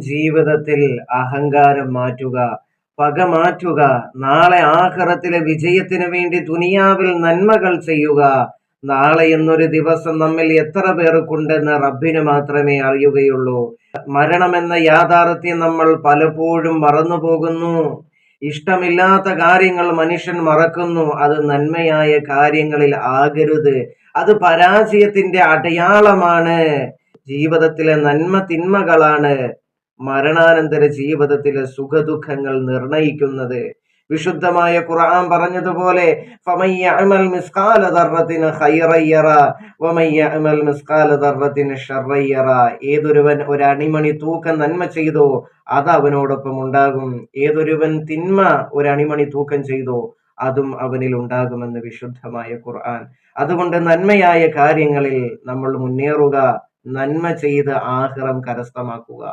ജീവിതത്തിൽ അഹങ്കാരം മാറ്റുക, പക മാറ്റുക, നാളെ ആഖിറത്തിലെ വിജയത്തിന് വേണ്ടി ദുനിയാവിൽ നന്മകൾ ചെയ്യുക. നാളെ എന്നൊരു ദിവസം നമ്മിൽ എത്ര പേർക്കുണ്ടെന്ന് റബ്ബിന് മാത്രമേ അറിയുകയുള്ളൂ. മരണമെന്ന യാഥാർത്ഥ്യം നമ്മൾ പലപ്പോഴും മറന്നു പോകുന്നു. ഇഷ്ടമില്ലാത്ത കാര്യങ്ങൾ മനുഷ്യൻ മറക്കുന്നു. അത് നന്മയായ കാര്യങ്ങളിൽ ആകരുത്. അത് പരാജയത്തിന്റെ അടയാളമാണ്. ജീവിതത്തിലെ നന്മ തിന്മകളാണ് മരണാനന്തര ജീവിതത്തിലെ സുഖദുഃഖങ്ങൾ നിർണയിക്കുന്നത്. വിശുദ്ധമായ ഖുർആൻ പറഞ്ഞതുപോലെ ഫമൻ യഅമൽ മിസ്കാല ദർറത്തിൻ ഖൈറൻ യറ വമൻ യഅമൽ മിസ്കാല ദർറത്തിൻ ശർറൻ യറ. ഏതൊരുവൻ ഒരു അണിമണി തൂക്കം നന്മ ചെയ്തോ അത് അവനോടൊപ്പം ഉണ്ടാകും. ഏതൊരുവൻ തിന്മ ഒരു അണിമണി തൂക്കം ചെയ്തോ അതും അവനിൽ ഉണ്ടാകുമെന്ന് വിശുദ്ധമായ ഖുർആൻ. അതുകൊണ്ട് നന്മയായ കാര്യങ്ങളിൽ നമ്മൾ മുന്നേറുക, നന്മ ചെയ്ത് ആഖിറം കരസ്ഥമാക്കുക.